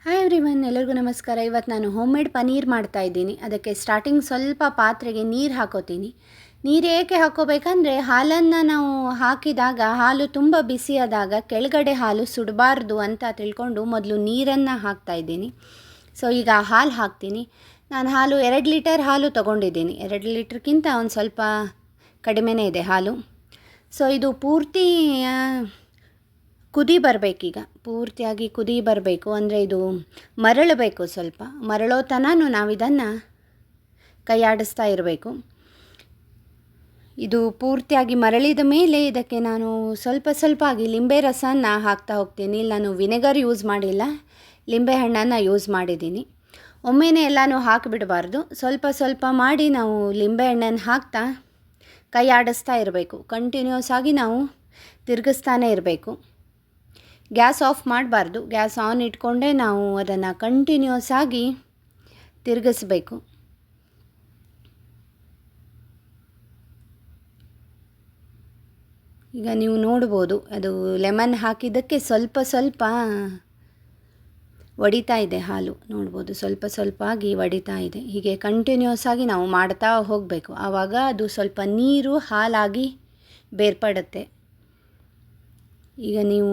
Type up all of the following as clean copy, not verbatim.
Hi everyone, ಎಲ್ಲರಿಗೂ ನಮಸ್ಕಾರ. ಇವತ್ತು ನಾನು ಹೋಮ್ ಮೇಡ್ ಪನ್ನೀರ್ ಮಾಡ್ತಾಯಿದ್ದೀನಿ. ಅದಕ್ಕೆ ಸ್ಟಾರ್ಟಿಂಗ್ ಸ್ವಲ್ಪ ಪಾತ್ರೆಗೆ ನೀರು ಹಾಕೋತೀನಿ. ನೀರು ಏಕೆ ಹಾಕೋಬೇಕಂದ್ರೆ, ಹಾಲನ್ನು ನಾವು ಹಾಕಿದಾಗ ಹಾಲು ತುಂಬ ಬಿಸಿಯಾದಾಗ ಕೆಳಗಡೆ ಹಾಲು ಸುಡಬಾರ್ದು ಅಂತ ತಿಳ್ಕೊಂಡು ಮೊದಲು ನೀರನ್ನು ಹಾಕ್ತಾಯಿದ್ದೀನಿ. ಸೊ ಈಗ ಹಾಲು ಹಾಕ್ತೀನಿ. ನಾನು ಹಾಲು 2 ಲೀಟರ್ ಹಾಲು ತೊಗೊಂಡಿದ್ದೀನಿ. 2 ಲೀಟ್ರ್ಗಿಂತ ಒಂದು ಸ್ವಲ್ಪ ಕಡಿಮೆನೇ ಇದೆ ಹಾಲು. ಸೊ ಇದು ಪೂರ್ತಿ ಕುದಿ ಬರಬೇಕೀಗ, ಪೂರ್ತಿಯಾಗಿ ಕುದಿ ಬರಬೇಕು. ಅಂದರೆ ಇದು ಮರಳಬೇಕು, ಸ್ವಲ್ಪ ಮರಳೋ ತನಕ ನಾವಿದನ್ನು ಕೈಯಾಡಿಸ್ತಾ ಇರಬೇಕು. ಇದು ಪೂರ್ತಿಯಾಗಿ ಮರಳಿದ ಮೇಲೆ ಇದಕ್ಕೆ ನಾನು ಸ್ವಲ್ಪ ಆಗಿ ಲಿಂಬೆ ರಸನ ಹಾಕ್ತಾ ಹೋಗ್ತೀನಿ. ಇಲ್ಲಿ ನಾನು ವಿನೆಗರ್ ಯೂಸ್ ಮಾಡಿಲ್ಲ, ಲಿಂಬೆ ಹಣ್ಣನ್ನು ಯೂಸ್ ಮಾಡಿದ್ದೀನಿ. ಒಮ್ಮೆನೇ ಎಲ್ಲನೂ ಹಾಕಿಬಿಡಬಾರ್ದು, ಸ್ವಲ್ಪ ಮಾಡಿ ನಾವು ಲಿಂಬೆ ಹಣ್ಣನ್ನು ಹಾಕ್ತಾ ಕೈ ಆಡಿಸ್ತಾ ಇರಬೇಕು. ಕಂಟಿನ್ಯೂಸ್ ಆಗಿ ನಾವು ತಿರುಗಿಸ್ತಾನೆ ಇರಬೇಕು. ಗ್ಯಾಸ್ ಆಫ್ ಮಾಡಬಾರ್ದು, ಗ್ಯಾಸ್ ಆನ್ ಇಟ್ಕೊಂಡೇ ನಾವು ಅದನ್ನು ಕಂಟಿನ್ಯೂಸ್ ಆಗಿ ತಿರುಗಿಸ್ಬೇಕು. ಈಗ ನೀವು ನೋಡ್ಬೋದು, ಅದು ಲೆಮನ್ ಹಾಕಿದ್ದಕ್ಕೆ ಸ್ವಲ್ಪ ಒಡಿತಾ ಇದೆ ಹಾಲು. ನೋಡ್ಬೋದು, ಸ್ವಲ್ಪ ಆಗಿ ಒಡಿತಾ ಇದೆ. ಹೀಗೆ ಕಂಟಿನ್ಯೂಸ್ ಆಗಿ ನಾವು ಮಾಡ್ತಾ ಹೋಗಬೇಕು. ಆವಾಗ ಅದು ಸ್ವಲ್ಪ ನೀರು ಹಾಲಾಗಿ ಬೇರ್ಪಡುತ್ತೆ. ಈಗ ನೀವು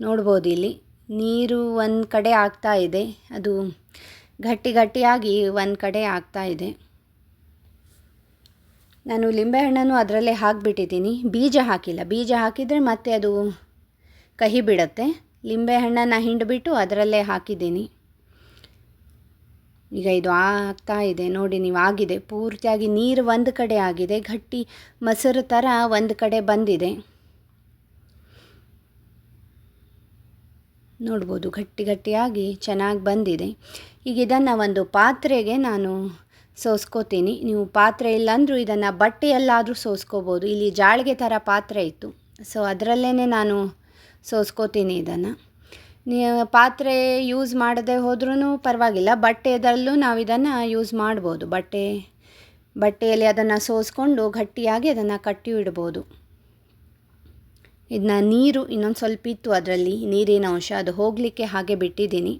ನೋಡ್ಬೋದು, ಇಲ್ಲಿ ನೀರು ಒಂದು ಕಡೆ ಆಗ್ತಾ ಇದೆ, ಅದು ಗಟ್ಟಿಯಾಗಿ ಒಂದು ಕಡೆ ಆಗ್ತಾ ಇದೆ. ನಾನು ಲಿಂಬೆಹಣ್ಣನ್ನು ಅದರಲ್ಲೇ ಹಾಕಿಬಿಟ್ಟಿದ್ದೀನಿ, ಬೀಜ ಹಾಕಿಲ್ಲ. ಬೀಜ ಹಾಕಿದರೆ ಮತ್ತೆ ಅದು ಕಹಿ ಬಿಡುತ್ತೆ. ಲಿಂಬೆಹಣ್ಣನ್ನು ಹಿಂಡಿಬಿಟ್ಟು ಅದರಲ್ಲೇ ಹಾಕಿದ್ದೀನಿ. ಈಗ ಇದು ಆಗ್ತಾ ಇದೆ ನೋಡಿ, ನೀವು ಆಗಿದೆ. ಪೂರ್ತಿಯಾಗಿ ನೀರು ಒಂದು ಕಡೆ ಆಗಿದೆ, ಗಟ್ಟಿ ಮೊಸರು ಥರ ಒಂದು ಕಡೆ ಬಂದಿದೆ. ನೋಡ್ಬೋದು, ಗಟ್ಟಿಯಾಗಿ ಚೆನ್ನಾಗಿ ಬಂದಿದೆ. ಈಗ ಇದನ್ನು ಒಂದು ಪಾತ್ರೆಗೆ ನಾನು ಸೋಸ್ಕೋತೀನಿ. ನೀವು ಪಾತ್ರೆ ಇಲ್ಲಾಂದ್ರೂ ಇದನ್ನು ಬಟ್ಟೆಯಲ್ಲಾದರೂ ಸೋಸ್ಕೋಬೋದು. ಇಲ್ಲಿ ಜಾಳಿಗೆ ಥರ ಪಾತ್ರೆ ಇತ್ತು, ಸೊ ಅದರಲ್ಲೇ ನಾನು ಸೋಸ್ಕೋತೀನಿ ಇದನ್ನು. ನೀವು ಪಾತ್ರೆ ಯೂಸ್ ಮಾಡದೆ ಹೋದ್ರೂ ಪರವಾಗಿಲ್ಲ, ಬಟ್ಟೆದಲ್ಲೂ ನಾವು ಇದನ್ನು ಯೂಸ್ ಮಾಡ್ಬೋದು. ಬಟ್ಟೆಯಲ್ಲಿ ಅದನ್ನು ಸೋಸ್ಕೊಂಡು ಗಟ್ಟಿಯಾಗಿ ಅದನ್ನು ಕಟ್ಟಿ ಇಡ್ಬೋದು. ಇದನ್ನ ನೀರು ಇನ್ನೊಂದು ಸ್ವಲ್ಪ ಇತ್ತು, ಅದರಲ್ಲಿ ನೀರಿನ ಅಂಶ, ಅದು ಹೋಗಲಿಕ್ಕೆ ಹಾಗೆ ಬಿಟ್ಟಿದ್ದೀನಿ.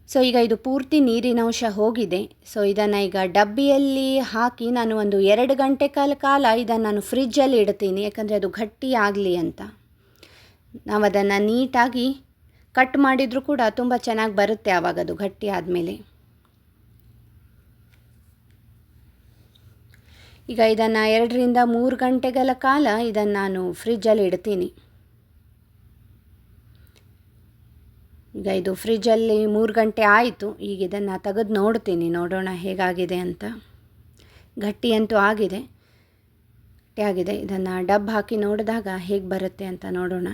ಸೊ ಈಗ ಇದು ಪೂರ್ತಿ ನೀರಿನ ಅಂಶ ಹೋಗಿದೆ. ಸೊ ಇದನ್ನು ಈಗ ಡಬ್ಬಿಯಲ್ಲಿ ಹಾಕಿ ನಾನು ಒಂದು 2 ಗಂಟೆ ಕಾಲ ಇದನ್ನು ನಾನು ಫ್ರಿಜ್ಜಲ್ಲಿ ಇಡ್ತೀನಿ, ಯಾಕಂದರೆ ಅದು ಗಟ್ಟಿ ಆಗಲಿ ಅಂತ. ನಾವು ಅದನ್ನು ನೀಟಾಗಿ ಕಟ್ ಮಾಡಿದರೂ ಕೂಡ ತುಂಬ ಚೆನ್ನಾಗಿ ಬರುತ್ತೆ ಆವಾಗ, ಅದು ಗಟ್ಟಿ ಆದಮೇಲೆ. ಈಗ ಇದನ್ನು 2 ರಿಂದ 3 ಗಂಟೆಗಳ ಕಾಲ ಇದನ್ನು ನಾನು ಫ್ರಿಜ್ಜಲ್ಲಿ ಇಡ್ತೀನಿ. ಈಗ ಇದು ಫ್ರಿಜ್ಜಲ್ಲಿ 3 ಗಂಟೆ ಆಯಿತು. ಈಗ ಇದನ್ನು ತೆಗೆದು ನೋಡೋಣ ಹೇಗಾಗಿದೆ ಅಂತ. ಗಟ್ಟಿಯಂತೂ ಆಗಿದೆ. ಇದನ್ನು ಡಬ್ಬ ಹಾಕಿ ನೋಡಿದಾಗ ಹೇಗೆ ಬರುತ್ತೆ ಅಂತ ನೋಡೋಣ.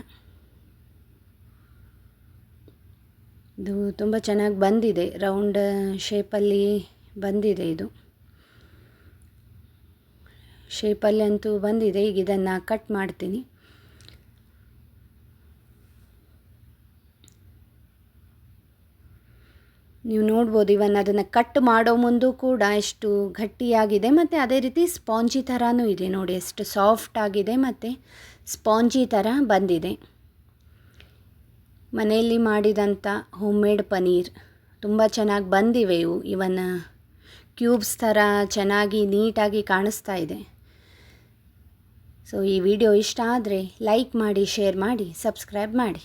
ಇದು ತುಂಬ ಚೆನ್ನಾಗಿ ಬಂದಿದೆ, ರೌಂಡ್ ಶೇಪಲ್ಲಿ ಬಂದಿದೆ. ಇದು ಶೇಪಲ್ಲಿ ಅಂತೂ ಬಂದಿದೆ. ಈಗ ಇದನ್ನು ಕಟ್ ಮಾಡ್ತೀನಿ. ನೀವು ನೋಡ್ಬೋದು, ಇವನ್ ಅದನ್ನು ಕಟ್ ಮಾಡೋ ಮುಂದೂ ಕೂಡ ಎಷ್ಟು ಗಟ್ಟಿಯಾಗಿದೆ, ಮತ್ತು ಅದೇ ರೀತಿ ಸ್ಪಾಂಜಿ ಥರನೂ ಇದೆ. ನೋಡಿ ಎಷ್ಟು ಸಾಫ್ಟ್ ಆಗಿದೆ ಮತ್ತು ಸ್ಪಾಂಜಿ ಥರ ಬಂದಿದೆ. ಮನೆಯಲ್ಲಿ ಮಾಡಿದಂಥ ಹೋಮ್ ಮೇಡ್ ಪನ್ನೀರ್ ತುಂಬ ಚೆನ್ನಾಗಿ ಬಂದಿವೆ. ಇವನ್ ಕ್ಯೂಬ್ಸ್ ಥರ ಚೆನ್ನಾಗಿ ನೀಟಾಗಿ ಕಾಣಿಸ್ತಾ ಇದೆ. ಸೊ ಈ ವಿಡಿಯೋ ಇಷ್ಟ ಆದರೆ ಲೈಕ್ ಮಾಡಿ, ಶೇರ್ ಮಾಡಿ, ಸಬ್ಸ್ಕ್ರೈಬ್ ಮಾಡಿ.